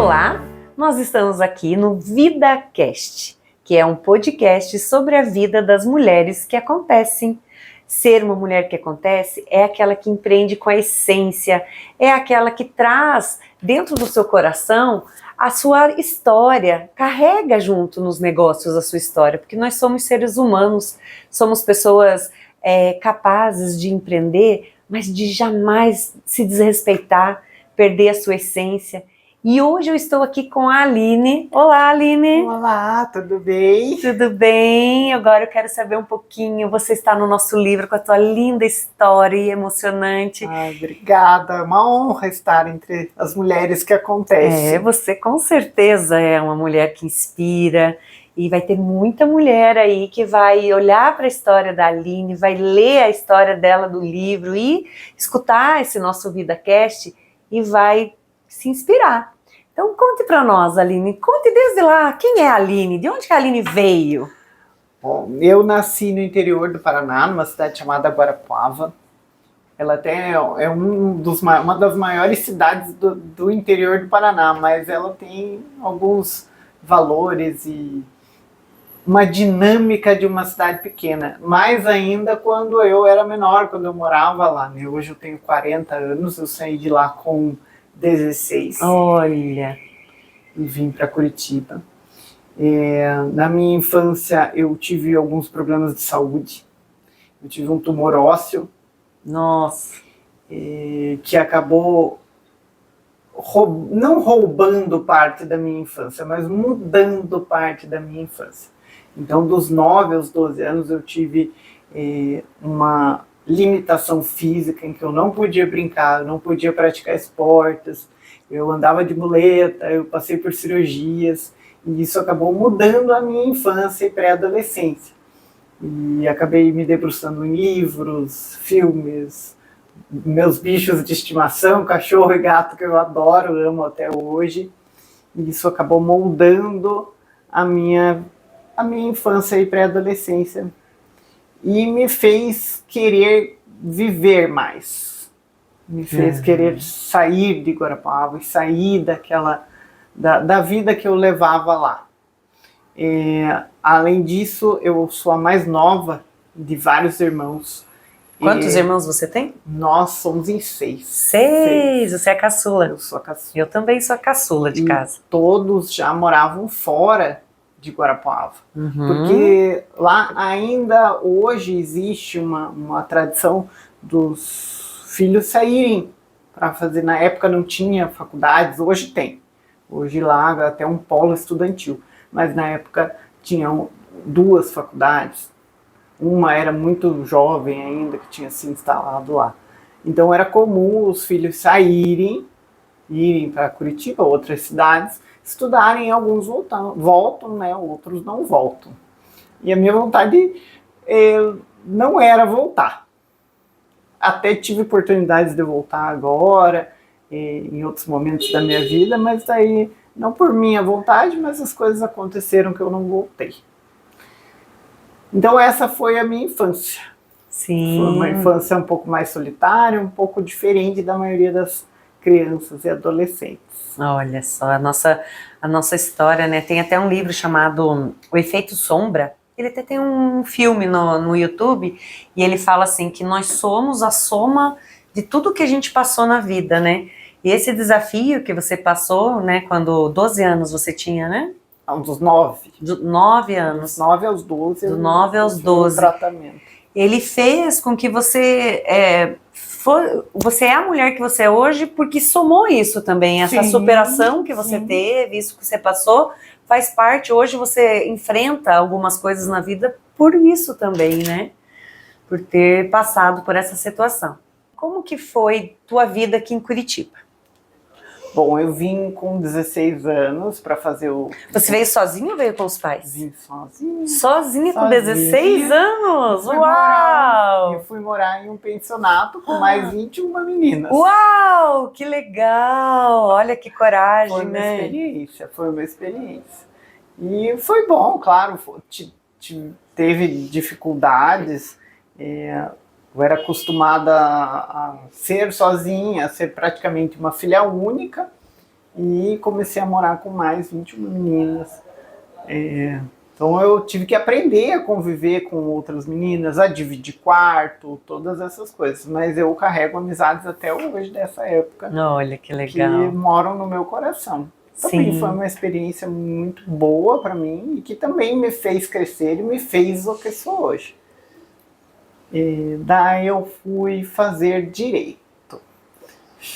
Olá, nós estamos aqui no VidaCast, que é um podcast sobre a vida das mulheres que acontecem. Ser uma mulher que acontece é aquela que empreende com a essência, é aquela que traz dentro do seu coração a sua história, carrega junto nos negócios a sua história, porque nós somos seres humanos, somos pessoas capazes de empreender, mas de jamais se desrespeitar, perder a sua essência. E hoje eu estou aqui com a Aline. Olá, Aline! Olá, tudo bem? Tudo bem? Agora eu quero saber um pouquinho. Você está no nosso livro com a tua linda história e emocionante. Ai, obrigada, é uma honra estar entre as mulheres que acontecem. Você com certeza é uma mulher que inspira. E vai ter muita mulher aí que vai olhar para a história da Aline, vai ler a história dela do livro e escutar esse nosso VidaCast e vai se inspirar. Então conte para nós, Aline, conte desde lá, quem é a Aline, de onde que a Aline veio? Bom, eu nasci no interior do Paraná, numa cidade chamada Guarapuava. Ela até é uma das maiores cidades do interior do Paraná, mas ela tem alguns valores e uma dinâmica de uma cidade pequena. Mais ainda quando eu era menor, quando eu morava lá. Né? Hoje eu tenho 40 anos, eu saí de lá com 16. Olha! E vim para Curitiba. Na minha infância eu tive alguns problemas de saúde. Eu tive um tumor ósseo. Nossa! Que acabou não roubando parte da minha infância, mas mudando parte da minha infância. Então, dos 9 aos 12 anos, eu tive uma limitação física em que eu não podia brincar, eu não podia praticar esportes, eu andava de muleta, eu passei por cirurgias, e isso acabou mudando a minha infância e pré-adolescência. E acabei me debruçando em livros, filmes, meus bichos de estimação, cachorro e gato que eu adoro, amo até hoje, e isso acabou moldando a minha infância e pré-adolescência e me fez querer viver mais, me fez querer sair de Guarapuava e sair da vida que eu levava lá. Além disso, eu sou a mais nova de vários irmãos. Quantos irmãos você tem? Nós somos em 6. 6? Você é a caçula? Eu sou a caçula. Eu também sou a caçula de casa. Todos já moravam fora de Guarapuava. Porque lá ainda hoje existe uma tradição dos filhos saírem para fazer. Na época não tinha faculdades, hoje tem. Hoje lá até um polo estudantil. Mas na época tinham 2 faculdades. Uma era muito jovem ainda, que tinha se instalado lá. Então era comum os filhos saírem, irem para Curitiba, outras cidades, estudarem, alguns voltam, né, outros não voltam. E a minha vontade não era voltar. Até tive oportunidades de voltar agora, em outros momentos da minha vida, mas daí, não por minha vontade, mas as coisas aconteceram que eu não voltei. Então essa foi a minha infância. Sim. Foi uma infância um pouco mais solitária, um pouco diferente da maioria das crianças e adolescentes. Olha só, a nossa história, né? Tem até um livro chamado O Efeito Sombra. Ele até tem um filme no YouTube e ele fala assim que nós somos a soma de tudo que a gente passou na vida, né? E esse desafio que você passou, né? Quando 12 anos você tinha, né? Dos 9. 9 anos. Dos 9 aos 12. Dos 9 aos 12. Tratamento. Ele fez com que você você é a mulher que você é hoje porque somou isso também, essa superação que você teve, isso que você passou, faz parte, hoje você enfrenta algumas coisas na vida por isso também, né? Por ter passado por essa situação. Como que foi tua vida aqui em Curitiba? Bom, eu vim com 16 anos para fazer o... Você veio sozinho ou veio com os pais? Vim sozinho. Sozinha com 16 anos? Uau! Eu fui morar em um pensionato com mais 21 meninas. Uau, que legal! Olha que coragem, né? Foi uma experiência. E foi bom, claro, teve dificuldades. Eu era acostumada a ser sozinha, a ser praticamente uma filha única, e comecei a morar com mais 21 meninas. Então eu tive que aprender a conviver com outras meninas, a dividir quarto, todas essas coisas. Mas eu carrego amizades até hoje dessa época. Olha, que legal. Que moram no meu coração. Também foi uma experiência muito boa para mim e que também me fez crescer e me fez o que sou hoje. Daí eu fui fazer direito.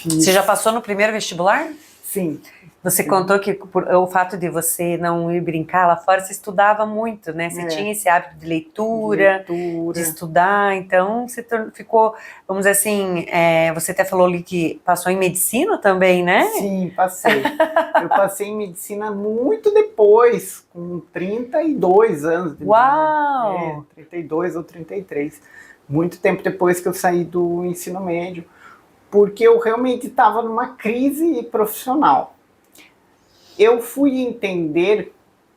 Você já passou no primeiro vestibular? Sim. Você contou que o fato de você não ir brincar lá fora, você estudava muito, né? Você tinha esse hábito de leitura, de estudar, então você ficou, vamos dizer assim, você até falou ali que passou em medicina também, né? Sim, passei. Eu passei em medicina muito depois, com 32 anos. Uau! 32 ou 33. Muito tempo depois que eu saí do ensino médio, porque eu realmente estava numa crise profissional. Eu fui entender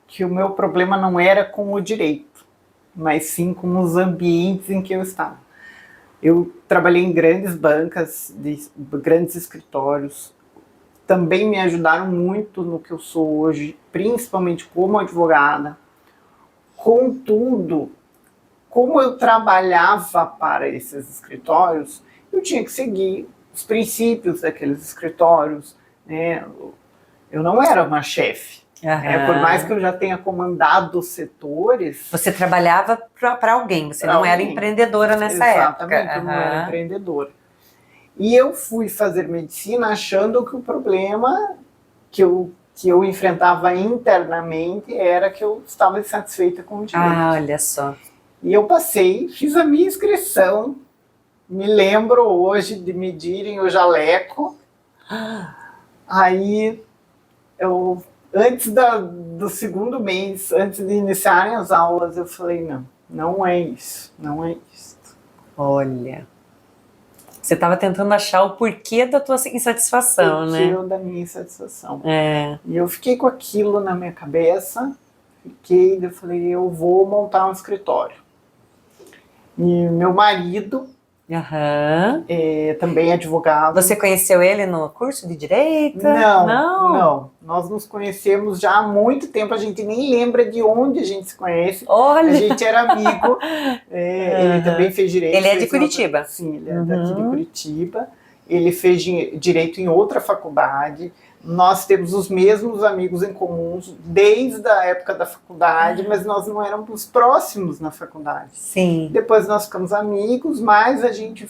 que o meu problema não era com o direito, mas sim com os ambientes em que eu estava. Eu trabalhei em grandes bancas, grandes escritórios, também me ajudaram muito no que eu sou hoje, principalmente como advogada. Contudo, como eu trabalhava para esses escritórios, eu tinha que seguir os princípios daqueles escritórios, né? Eu não era uma chefe. Por mais que eu já tenha comandado setores... Você trabalhava para alguém, você não era empreendedora nessa época. Exatamente, eu não era empreendedora. E eu fui fazer medicina achando que o problema que eu enfrentava internamente era que eu estava insatisfeita com o direito. Olha só. E eu passei, fiz a minha inscrição, me lembro hoje de medirem o jaleco. Aí, antes do segundo mês, antes de iniciarem as aulas, eu falei, não é isso, não é isso. Olha, você estava tentando achar o porquê da tua insatisfação, né? O porquê da minha insatisfação. E eu fiquei com aquilo na minha cabeça, eu falei, eu vou montar um escritório. E meu marido... também advogado. Você conheceu ele no curso de Direito? Não. Nós nos conhecemos já há muito tempo, a gente nem lembra de onde a gente se conhece. Olha. A gente era amigo. Ele também fez Direito. Ele é de Curitiba? Sim, ele é daqui de Curitiba. Ele fez Direito em outra faculdade. Nós temos os mesmos amigos em comuns desde a época da faculdade, mas nós não éramos próximos na faculdade. Sim. Depois nós ficamos amigos, mas a gente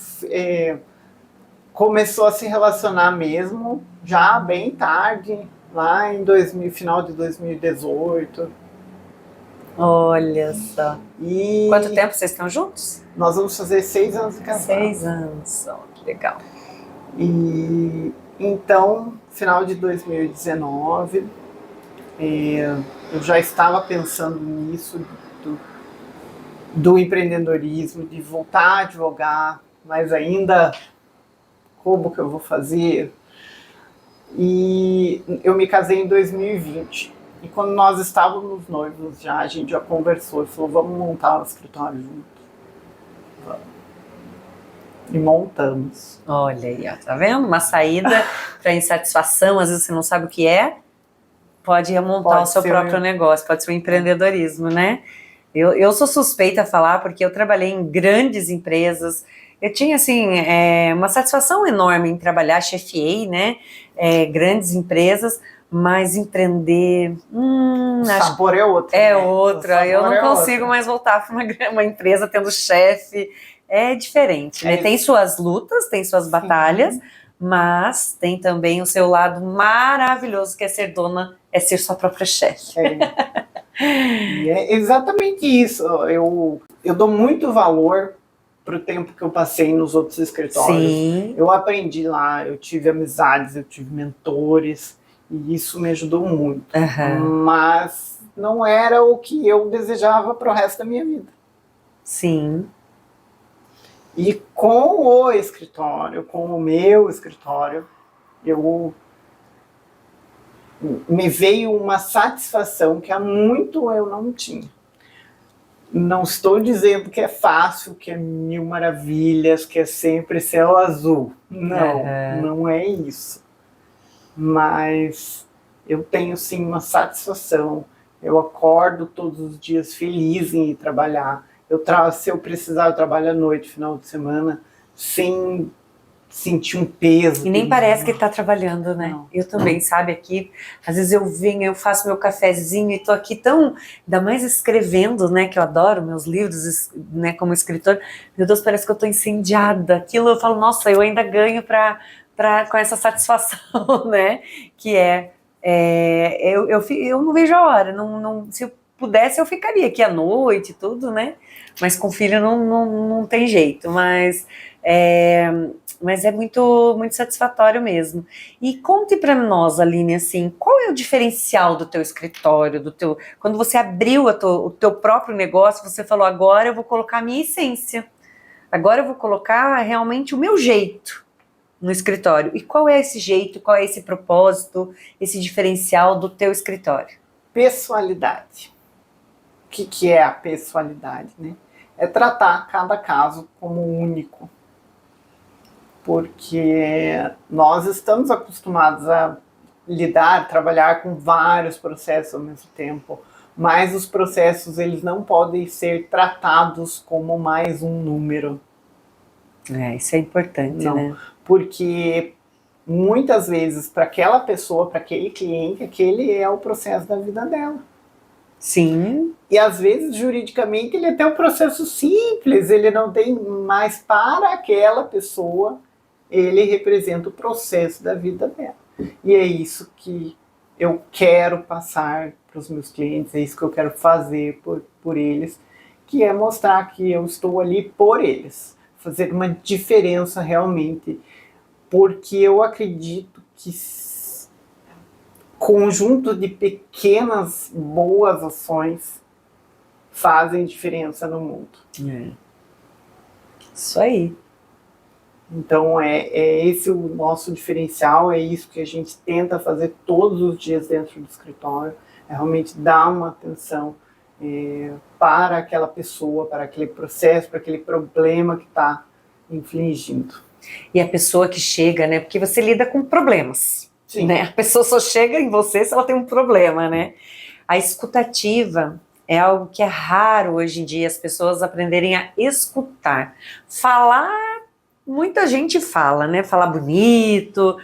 começou a se relacionar mesmo já bem tarde, lá em final de 2018. Olha só. Quanto tempo vocês estão juntos? Nós vamos fazer 6 anos de casados. 6 anos, que legal. E então, final de 2019, eu já estava pensando nisso, do empreendedorismo, de voltar a advogar, mas ainda como que eu vou fazer? E eu me casei em 2020. E quando nós estávamos noivos a gente já conversou e falou, vamos montar um escritório juntos. Vamos. E montamos. Olha aí, ó, tá vendo? Uma saída para insatisfação, às vezes você não sabe o que é, pode montar o seu próprio negócio, pode ser um empreendedorismo, né? Eu sou suspeita a falar porque eu trabalhei em grandes empresas, eu tinha, assim, uma satisfação enorme em trabalhar, chefiei, né, grandes empresas, mas empreender... o sabor é outro. É outra, eu não consigo mais voltar para uma empresa tendo chefe. É diferente, né? Tem suas lutas, tem suas batalhas, mas tem também o seu lado maravilhoso que é ser dona, é ser sua própria chefe. E é exatamente isso. Eu dou muito valor para o tempo que eu passei nos outros escritórios. Sim. Eu aprendi lá, eu tive amizades, eu tive mentores, e isso me ajudou muito. Mas não era o que eu desejava para o resto da minha vida. Sim. E com o escritório, com o meu escritório, me veio uma satisfação que há muito eu não tinha. Não estou dizendo que é fácil, que é mil maravilhas, que é sempre céu azul. Não, não é isso. mas eu tenho sim uma satisfação. Eu acordo todos os dias feliz em ir trabalhar. Se eu precisar, eu trabalho à noite, final de semana, sem sentir um peso. E nem parece que está trabalhando, né? Não. Eu também, sabe, aqui, às vezes eu venho, eu faço meu cafezinho e tô aqui tão, ainda mais escrevendo, né, que eu adoro meus livros, né, como escritor, meu Deus, parece que eu tô incendiada. Aquilo eu falo, nossa, eu ainda ganho com essa satisfação, né, que eu não vejo a hora, se eu pudesse eu ficaria aqui à noite e tudo, né, mas com filho não tem jeito, mas é muito, muito satisfatório mesmo. E conte para nós, Aline, assim, qual é o diferencial do teu escritório, quando você abriu o teu próprio negócio, você falou, agora eu vou colocar a minha essência, agora eu vou colocar realmente o meu jeito no escritório. E qual é esse jeito, qual é esse propósito, esse diferencial do teu escritório? Pessoalidade. O que é a pessoalidade, né? É tratar cada caso como único. Porque nós estamos acostumados a trabalhar com vários processos ao mesmo tempo, mas os processos eles não podem ser tratados como mais um número. Isso é importante, não, né? Porque muitas vezes para aquela pessoa, para aquele cliente, aquele é o processo da vida dela. Sim. E às vezes, juridicamente, ele é até um processo simples, ele não tem mais para aquela pessoa, ele representa o processo da vida dela. E é isso que eu quero passar para os meus clientes, é isso que eu quero fazer por eles, que é mostrar que eu estou ali por eles, fazer uma diferença realmente, porque eu acredito que conjunto de pequenas boas ações fazem diferença no mundo. Isso aí. Então é esse o nosso diferencial, é isso que a gente tenta fazer todos os dias dentro do escritório, é realmente dar uma atenção para aquela pessoa, para aquele processo, para aquele problema que está infligindo. E a pessoa que chega, né, porque você lida com problemas. Sim. Né? A pessoa só chega em você se ela tem um problema, né? A escutativa é algo que é raro hoje em dia, as pessoas aprenderem a escutar. Falar, muita gente fala, né? Falar bonito,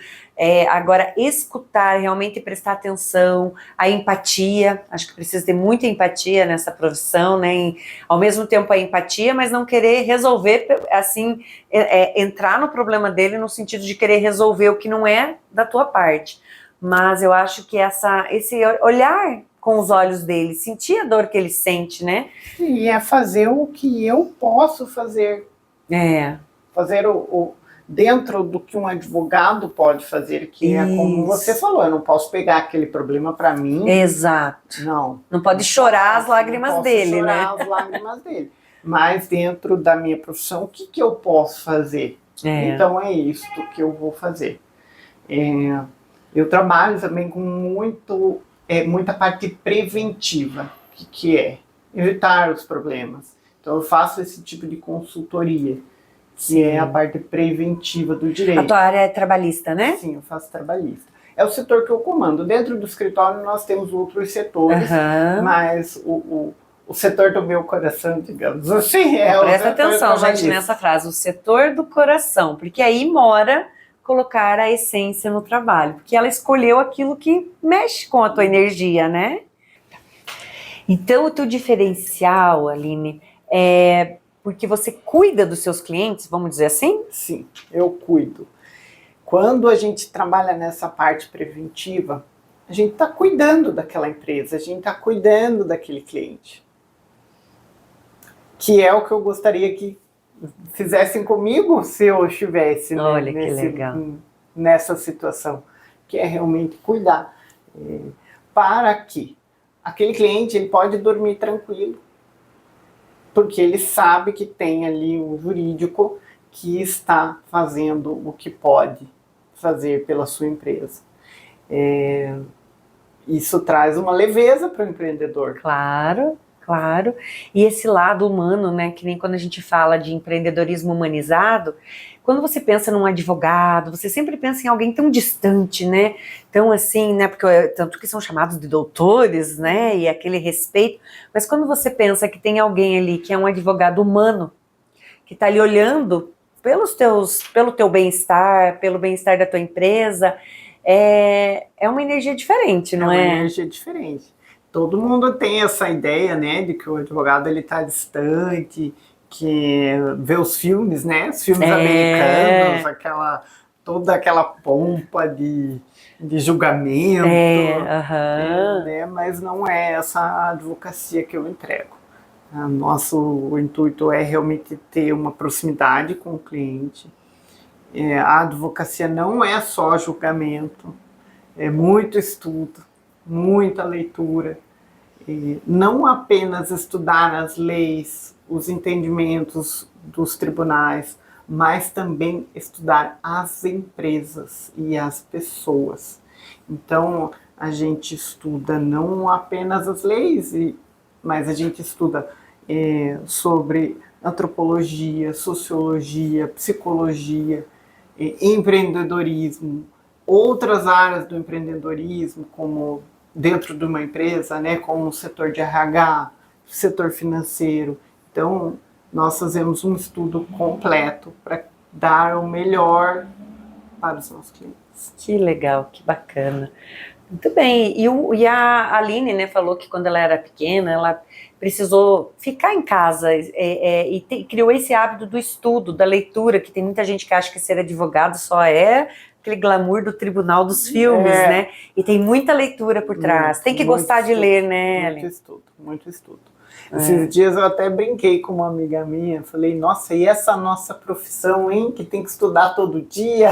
agora escutar, realmente prestar atenção, a empatia, acho que precisa ter muita empatia nessa profissão, né? Ao mesmo tempo a empatia, mas não querer resolver, assim, entrar no problema dele no sentido de querer resolver o que não é da tua parte. Mas eu acho que esse olhar com os olhos dele, sentir a dor que ele sente, né? E é fazer o que eu posso fazer. Fazer dentro do que um advogado pode fazer, que é como você falou, eu não posso pegar aquele problema para mim. Exato. Não pode chorar as lágrimas dele, chorar, né? as lágrimas dele. Mas dentro da minha profissão, o que eu posso fazer? Então é isso que eu vou fazer. Eu trabalho também com muita parte preventiva, que é evitar os problemas. Então eu faço esse tipo de consultoria, que é a parte preventiva do direito. A tua área é trabalhista, né? Sim, eu faço trabalhista. É o setor que eu comando. Dentro do escritório nós temos outros setores, mas o setor do meu coração, digamos assim, presta atenção, gente, nessa frase, o setor do coração, porque aí mora colocar a essência no trabalho, porque ela escolheu aquilo que mexe com a tua energia, né? Então o teu diferencial, Aline, é porque você cuida dos seus clientes, vamos dizer assim? Sim, eu cuido. Quando a gente trabalha nessa parte preventiva, a gente está cuidando daquela empresa, a gente está cuidando daquele cliente. Que é o que eu gostaria que fizessem comigo se eu estivesse, né, olha, que legal, nessa situação. Que é realmente cuidar. Para que aquele cliente ele pode dormir tranquilo, porque ele sabe que tem ali um jurídico que está fazendo o que pode fazer pela sua empresa. Isso traz uma leveza para o empreendedor. Claro. Claro, e esse lado humano, né, que nem quando a gente fala de empreendedorismo humanizado, quando você pensa num advogado, você sempre pensa em alguém tão distante, né, tão assim, né, porque tanto que são chamados de doutores, né, e aquele respeito, mas quando você pensa que tem alguém ali que é um advogado humano, que está ali olhando pelo teu bem-estar, pelo bem-estar da tua empresa, é uma energia diferente, não é? É uma energia diferente. Todo mundo tem essa ideia, né, de que o advogado ele está distante, que vê os filmes, né, os filmes americanos, toda aquela pompa de julgamento, né, mas não é essa advocacia que eu entrego. Nosso intuito é realmente ter uma proximidade com o cliente. A advocacia não é só julgamento, é muito estudo, muita leitura, e não apenas estudar as leis, os entendimentos dos tribunais, mas também estudar as empresas e as pessoas. Então, a gente estuda não apenas as leis, mas a gente estuda sobre antropologia, sociologia, psicologia, empreendedorismo, outras áreas do empreendedorismo, como dentro de uma empresa, né, como o setor de RH, setor financeiro. Então, nós fazemos um estudo completo para dar o melhor para os nossos clientes. Que legal, que bacana. Muito bem, e a Aline, né, falou que quando ela era pequena, ela precisou ficar em casa e criou esse hábito do estudo, da leitura, que tem muita gente que acha que ser advogado só é aquele glamour do tribunal dos filmes, né? E tem muita leitura por trás. Tem que gostar de ler, né, Aline? Muito estudo. Esses dias eu até brinquei com uma amiga minha, falei, nossa, e essa nossa profissão, hein, que tem que estudar todo dia?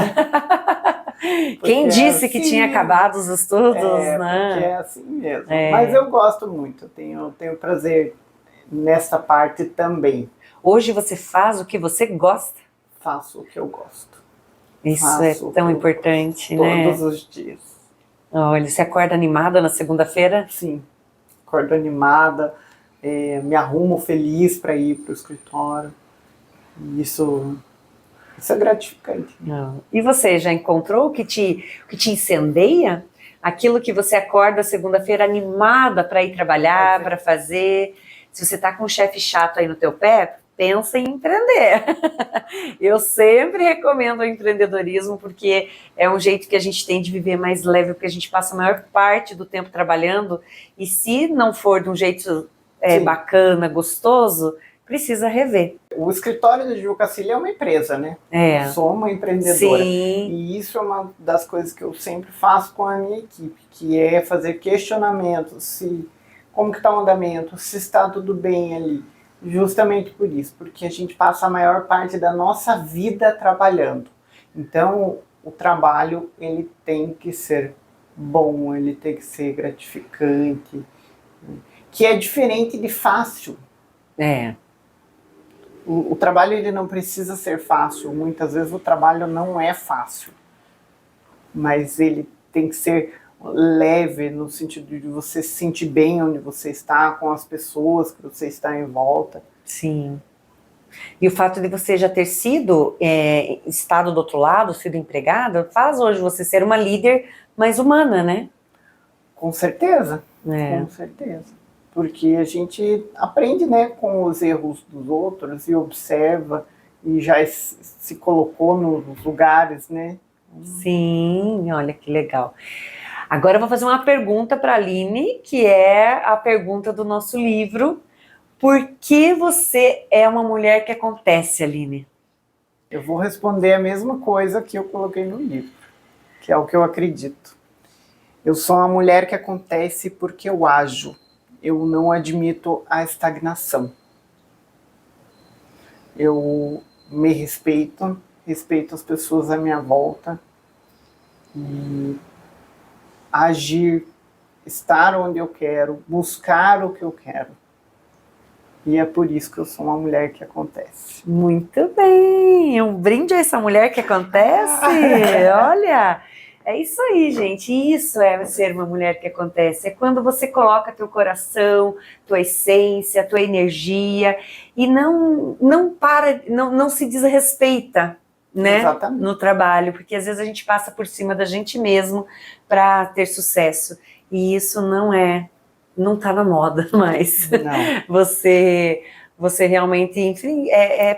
Quem disse que tinha acabado os estudos, né? Porque é assim mesmo. Mas eu gosto muito, tenho prazer nessa parte também. Hoje você faz o que você gosta? Faço o que eu gosto. Isso é tão importante, né? Todos os dias. Olha, você acorda animada na segunda-feira? Sim, acordo animada, me arrumo feliz para ir para o escritório. Isso é gratificante. E você já encontrou o que te incendeia? Aquilo que você acorda segunda-feira animada para ir trabalhar, para fazer. Se você está com um chefe chato aí no teu pé, pensa em empreender. Eu sempre recomendo o empreendedorismo porque é um jeito que a gente tem de viver mais leve, porque a gente passa a maior parte do tempo trabalhando e se não for de um jeito bacana, gostoso, precisa rever. O escritório da advocacia é uma empresa, né? Eu sou uma empreendedora. Sim. E isso é uma das coisas que eu sempre faço com a minha equipe, que é fazer questionamentos, como que está o andamento, se está tudo bem ali. Justamente por isso, porque a gente passa a maior parte da nossa vida trabalhando. Então, o trabalho, ele tem que ser bom, ele tem que ser gratificante, que é diferente de fácil. O trabalho ele não precisa ser fácil, muitas vezes o trabalho não é fácil, mas ele tem que ser leve no sentido de você se sentir bem onde você está, com as pessoas que você está em volta. Sim. E o fato de você já ter estado do outro lado, sido empregada, faz hoje você ser uma líder mais humana, né? Com certeza, com certeza. Porque a gente aprende, né, com os erros dos outros e observa e já se colocou nos lugares, né? Sim, olha que legal. Agora eu vou fazer uma pergunta para a Aline, que é a pergunta do nosso livro. Por que você é uma mulher que acontece, Aline? Eu vou responder a mesma coisa que eu coloquei no livro, que é o que eu acredito. Eu sou uma mulher que acontece porque eu ajo. Eu não admito a estagnação. Eu me respeito as pessoas à minha volta e agir, estar onde eu quero, buscar o que eu quero. E é por isso que eu sou uma mulher que acontece. Muito bem! Um brinde a essa mulher que acontece! Olha! É isso aí, gente. Isso é ser uma mulher que acontece. É quando você coloca teu coração, tua essência, tua energia e não se desrespeita, né? Exatamente. No trabalho, porque às vezes a gente passa por cima da gente mesmo para ter sucesso. E isso não tá na moda mais. Não. Você realmente, enfim,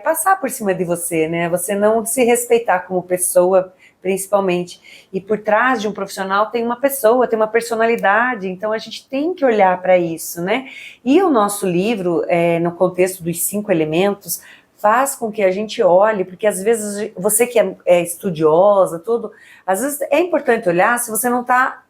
passar por cima de você, né? Você não se respeitar como pessoa, principalmente. E por trás de um profissional tem uma pessoa, tem uma personalidade, então a gente tem que olhar para isso, né? E o nosso livro, no contexto dos 5 elementos, faz com que a gente olhe, porque às vezes você que é estudiosa, tudo, às vezes é importante olhar se você não está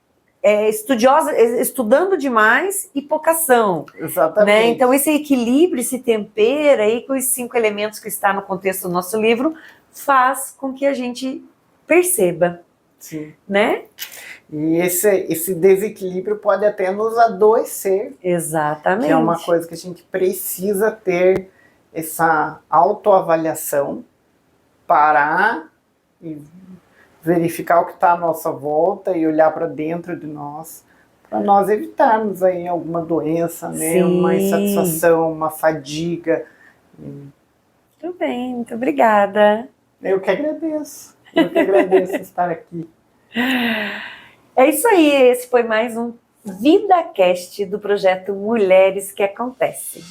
estudiosa, estudando demais e pouca ação. Exatamente. Né? Então esse equilíbrio, esse tempero aí com os 5 elementos que está no contexto do nosso livro, faz com que a gente perceba. Sim. Né? E esse desequilíbrio pode até nos adoecer. Exatamente. Que é uma coisa que a gente precisa ter essa autoavaliação, parar e verificar o que está à nossa volta e olhar para dentro de nós, para nós evitarmos aí alguma doença, né? Sim. Uma insatisfação, uma fadiga. Muito bem, muito obrigada. Eu que agradeço estar aqui. É isso aí, esse foi mais um VidaCast do projeto Mulheres que Acontecem.